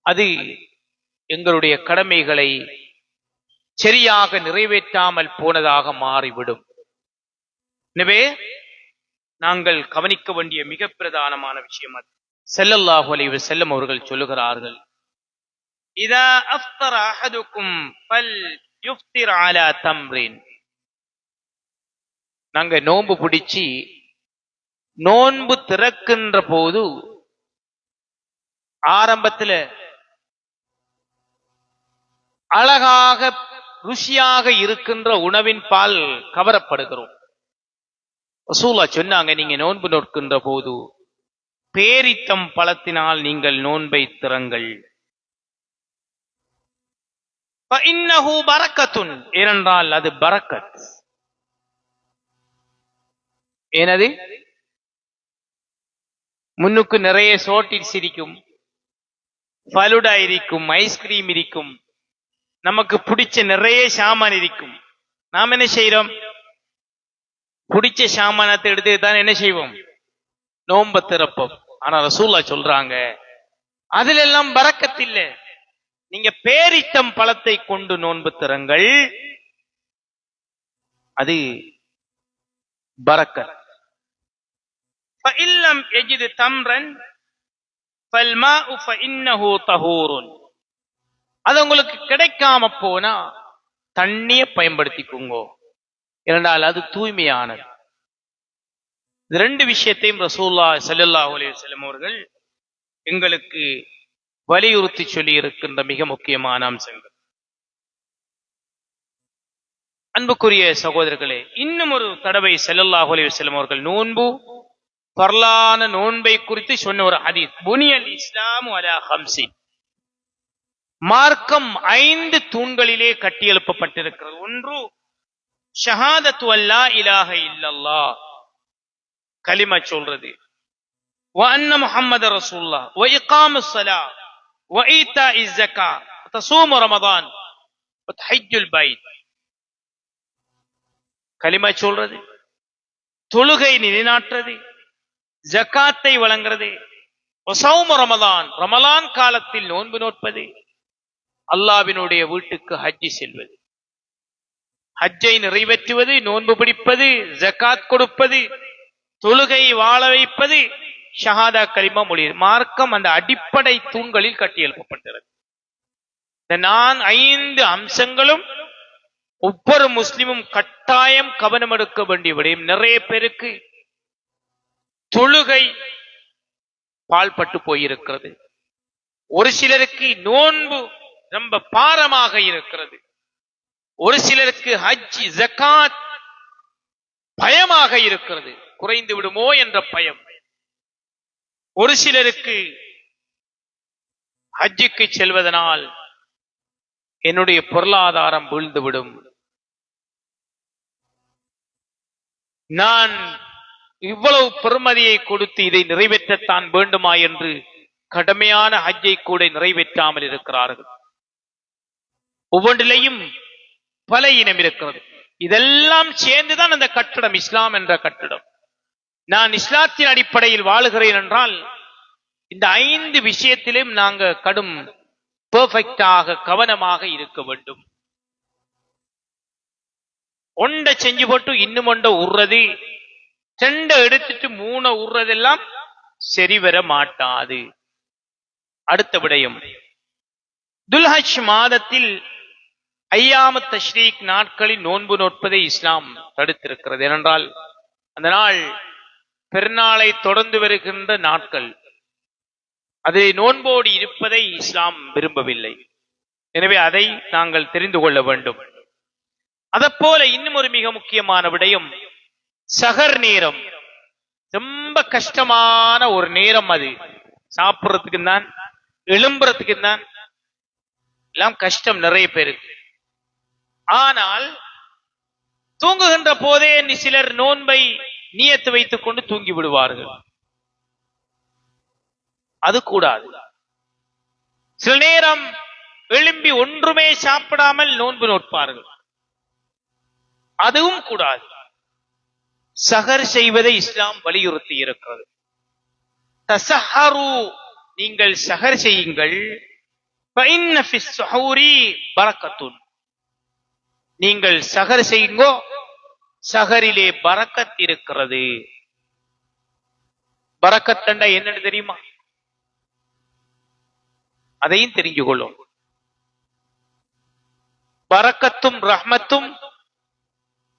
அது எங்களுடைய கடமைகளை சரியாக நிறைவேற்றாமல் போனதாக மாறிவிடும். எனவே நாங்கள் கவனிக்க வேண்டிய மிக பிரதானமான விஷயம் அது. ஸல்லல்லாஹு அலைஹி வஸல்லம் அவர்கள் சொல்லுகிறார்கள், இதா அஃப்தர அஹதுக்கும் ஃபல் யுஃப்திர் அலா தம்ரின். நாங்க நோன்பு பிடிச்சி நோன்பு திறக்கின்ற போது ஆரம்பத்தில் அழகாக ருசியாக இருக்கின்ற உணவின் பால் கவரப்படுகிறோம். ரசூலுல்லாஹ் சொன்னாங்க, நீங்க நோன்பு நோக்கின்ற போது பேரித்தம் பழத்தினால் நீங்கள் நோன்பை திறங்கள். ஃபஇன்னஹு பரக்கத்துன், ஏனென்றால் அது பரக்கத். ஏனது? முன்னுக்கு நிறைய சோட்டிஸ் இருக்கும், ஃபலுடா இருக்கும், ஐஸ்கிரீம் இருக்கும், நமக்கு பிடிச்ச நிறைய சாமான் இருக்கும். நாம் என்ன செய்யறோம்? பிடிச்ச சாமானத்தை எடுத்து தான் என்ன செய்வோம்? நோன்பை திறப்போம். ஆனா ரசூலுல்லாஹ் சொல்றாங்க, அதுல எல்லாம் பரக்கத் இல்லை. நீங்க பேரித்தம் பழத்தை கொண்டு நோன்பு திறங்கள், அது பரக்கத். ஃபஇல்லம் யஜித் தம்ரன் ஃபல்மாஉ ஃபஇன்னஹு தஹூருன். அது உங்களுக்கு கிடைக்காம போனா தண்ணியை பயன்படுத்திக்கோங்க, இரண்டால் அது தூய்மையானது. இந்த 2 விஷயத்தையும் ரசூலுல்லாஹ் ஸல்லல்லாஹு அலைஹி வஸல்லம் அவர்கள் எங்களுக்கு வலியுறுத்தி சொல்லி இருக்கின்ற மிக முக்கியமான அம்சங்கள். அன்புக்குரிய சகோதரர்களே, இன்னும் ஒரு தடவை ஸல்லல்லாஹு அலைஹி வஸல்லம் அவர்கள் நோன்பு பரலான நோன்பை குறித்து சொன்ன ஒரு ஹதீஸ், புனியல் இஸ்லாமு அலா 5. மார்க்கம் 5 தூண்களிலே கட்டியெழுப்பப்பட்டிருக்கிறது. ஒன்று ஷஹாதத்து அல்லா இலாஹ இல்லல்லாஹ், கலிமா சொல்றது, வ அன்ன முஹம்மது ரசூலுல்லாஹ், வ இகாமுஸ் ஸலாத், வ ஈதாஇஸ் ஸகாத், வ தஸூமு ரமதான், வ தஹஜ்ஜுல் பைத். கலிமா சொல்றது, தொழுகை நிலைநாட்டுறது, ஜகாத்தை வழங்குறது, வ ஸௌமு ரமதான், ரமலான் காலத்தில் நோன்பு நோட்பது, அல்லாஹ்வினுடைய வீட்டுக்கு ஹஜ் செல்வது, ஹஜ்ஜை நிறைவேற்றுவது, நோன்பு பிடிப்பது, ஜகாத் கொடுப்பது, தொழுகை வாழ வைப்பது, ஷஹாதா கலிமா மொழி. மார்க்கம் அந்த அடிப்படை தூண்களில் கட்டியெழுப்பப்பட்டது. இந்த 5 அம்சங்களும் ஒவ்வொரு முஸ்லிமும் கட்டாயம் கவனம் எடுக்க வேண்டிய விடயம். நிறைய பேருக்கு தொழுகை பால்பட்டு போயிருக்கிறது. ஒரு சிலருக்கு நோன்பு ரொம்ப பாரமாக இருக்கிறது. ஒரு சிலருக்கு ஹஜ் ஜகாத் பயமாக இருக்கிறது, குறைந்து விடுமோ என்ற பயம். ஒரு சிலருக்கு ஹஜ்ஜுக்கு செல்வதனால் என்னுடைய பொருளாதாரம் வீழ்ந்துவிடும், நான் இவ்வளவு பெருமதியை கொடுத்து இதை நிறைவேற்றத்தான் வேண்டுமா என்று கடமையான ஹஜ்ஜை கூட நிறைவேற்றாமல் இருக்கிறார்கள். ஒவ்வொன்றிலையும் பல இனம் இருக்கிறது. இதெல்லாம் சேர்ந்துதான் அந்த கட்டடம், இஸ்லாம் என்ற கட்டடம். நான் இஸ்லாத்தின் அடிப்படையில் வாழுகிறேன் என்றால் இந்த 5 விஷயத்திலும் நாங்க கடும் பெர்ஃபெக்டாக கவனமாக இருக்க வேண்டும். ஒன்றை செஞ்சு போட்டு இன்னும் ஒன்றை உர்றது, 2 எடுத்துட்டு 3 உர்றதெல்லாம் சரி வர மாட்டாது. அடுத்த விடயம், துல்ஹஜ் மாதத்தில் ஐயாமு தஷ்ரீக் நாட்களில் நோன்பு நோட்பதை இஸ்லாம் தடுத்திருக்கிறது. ஏனென்றால் அந்த நாள் பெருநாளை தொடர்ந்து வருகின்ற நாட்கள், அதை நோன்போடு இருப்பதை இஸ்லாம் விரும்பவில்லை. எனவே அதை நாங்கள் தெரிந்து கொள்ள வேண்டும். அதப்போல இன்னும் ஒரு மிக முக்கியமான விடயம், சஹர் நேரம். ரொம்ப கஷ்டமான ஒரு நேரம் அது. சாப்பிட்றதுக்கு தான், எழும்புறதுக்கு தான் எல்லாம் கஷ்டம் நிறைய பேருக்கு. ஆனால் தூங்குகின்ற போதே சிலர் நோன்பை நியத்து வைத்துக் கொண்டு தூங்கி விடுவார்கள். அது கூடாது. சில நேரம் எழும்பி ஒன்றுமே சாப்பிடாமல் நோன்பு நோட்பார்கள். அதுவும் கூடாது. சஹர் செய்வதை இஸ்லாம் வலியுறுத்தி இருக்கிறது. தஸஹரு, நீங்கள் சஹர் செய்யுங்கள். ஃபஇன்ன ஃபிஸ் ஸஹூரி பரக்கத்துன், நீங்கள் சஹர் செய்யுங்கோ, சஹரிலே பரக்கத் இருக்கிறது. பரக்கத் என்றா என்னன்னு தெரியுமா? அதையும் தெரிஞ்சு கொள்ளும். பரக்கத்தும் ரஹ்மத்தும்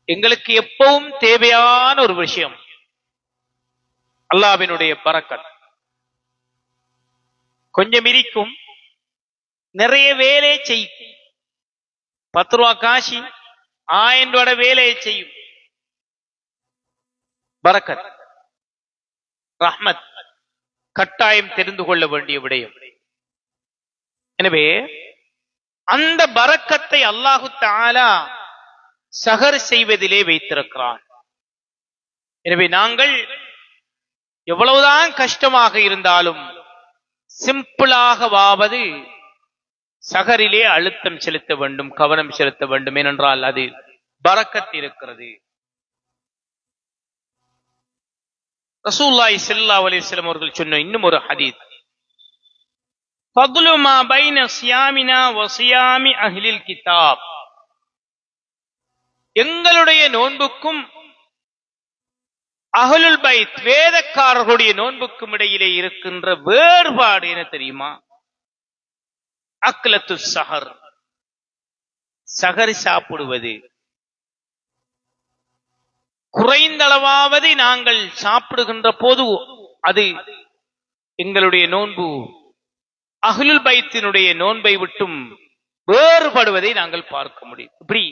எங்களுக்கு எப்பவும் தேவையான ஒரு விஷயம். அல்லாஹ்வினுடைய பரக்கத் கொஞ்சம் இருக்கும், நிறைய வேலை செய்யும். 10 ரூபா காசி 1000 ரூபாய் வேலையை செய்யும். பரக்கத் ரஹ்மத் கட்டாயம் தெரிந்து கொள்ள வேண்டிய விடயம். எனவே அந்த பரக்கத்தை அல்லாஹு தஆலா சஹர் செய்வதிலே வைத்திருக்கிறான். எனவே நாங்கள் எவ்வளவுதான் கஷ்டமாக இருந்தாலும் சிம்பிளாகவாவது சஹரிலே அழுத்தம் செலுத்த வேண்டும், கவனம் செலுத்த வேண்டும். ஏனென்றால் அது பரக்கத் இருக்கிறது. ரசூலுல்லாஹி ஸல்லல்லாஹு அலைஹி வஸல்லம் அவர்கள் சொன்ன இன்னும் ஒரு ஹதீஸ், ஃபضْلُ مَا بَيْنَ صِيَامِنَا وَصِيَامِ أَهْلِ الْكِتَابِ, எங்களுடைய நோன்புக்கும் அஹ்லுல் பைத் வேதக்காரர்களுடைய நோன்புக்கும் இடையிலே இருக்கின்ற வேறுபாடு என்ன தெரியுமா? அக்லத்து சஹர், சஹர் சாப்பிடுவது. குறைந்தளவாவது நாங்கள் சாப்பிடுகின்ற போது அது எங்களுடைய நோன்பு அஹ்லுல் பைத்தினுடைய நோன்பை விட்டும் வேறுபடுவதை நாங்கள் பார்க்க முடியும். இப்படி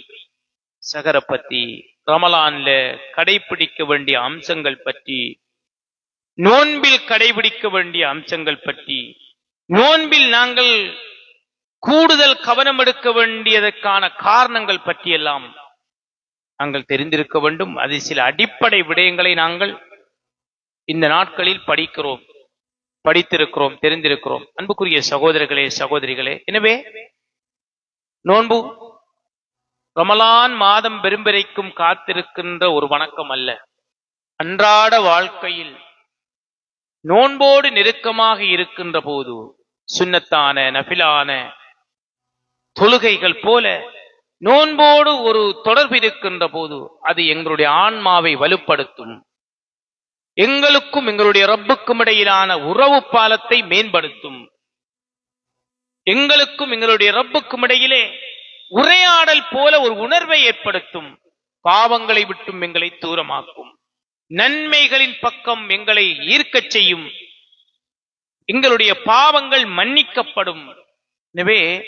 சஹரை பத்தி, ரமலான்ல கடைபிடிக்க வேண்டிய அம்சங்கள் பற்றி, நோன்பில் கடைபிடிக்க வேண்டிய அம்சங்கள் பற்றி, நோன்பில் நாங்கள் கூடுதல் கவனம் எடுக்க வேண்டியதற்கான காரணங்கள் பற்றி எல்லாம் நாங்கள் தெரிந்திருக்க வேண்டும். அது சில அடிப்படை விடயங்களை நாங்கள் இந்த நாட்களில் படித்திருக்கிறோம், தெரிந்திருக்கிறோம். அன்புக்குரிய சகோதரர்களே, சகோதரிகளே, எனவே நோன்பு ரமலான் மாதம் பெரும்பெரைக்கும் காத்திருக்கின்ற ஒரு வணக்கம் அல்ல. அன்றாட வாழ்க்கையில் நோன்போடு நெருக்கமாக இருக்கின்ற போது சுன்னத்தான நஃபிலான தொழுகைகள் போல நோன்போடு ஒரு தொடர்பு இருக்கின்ற போது அது எங்களுடைய ஆன்மாவை வலுப்படுத்தும். எங்களுக்கும் எங்களுடைய ரப்புக்கும் இடையிலான உறவு பாலத்தை மேம்படுத்தும். எங்களுக்கும் எங்களுடைய ரப்புக்கும் இடையிலே உரையாடல் போல ஒரு உணர்வை ஏற்படுத்தும். பாவங்களை விட்டும் எங்களை தூரமாக்கும். நன்மைகளின் பக்கம் எங்களை ஈர்க்கச் செய்யும். எங்களுடைய பாவங்கள் மன்னிக்கப்படும். எனவே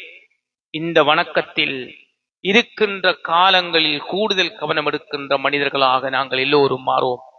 இந்த வணக்கத்தில் இருக்கின்ற காலங்களில் கூடுதல் கவனம் எடுக்கின்ற மனிதர்களாக நாங்கள் எல்லோரும் மாறுவோம்.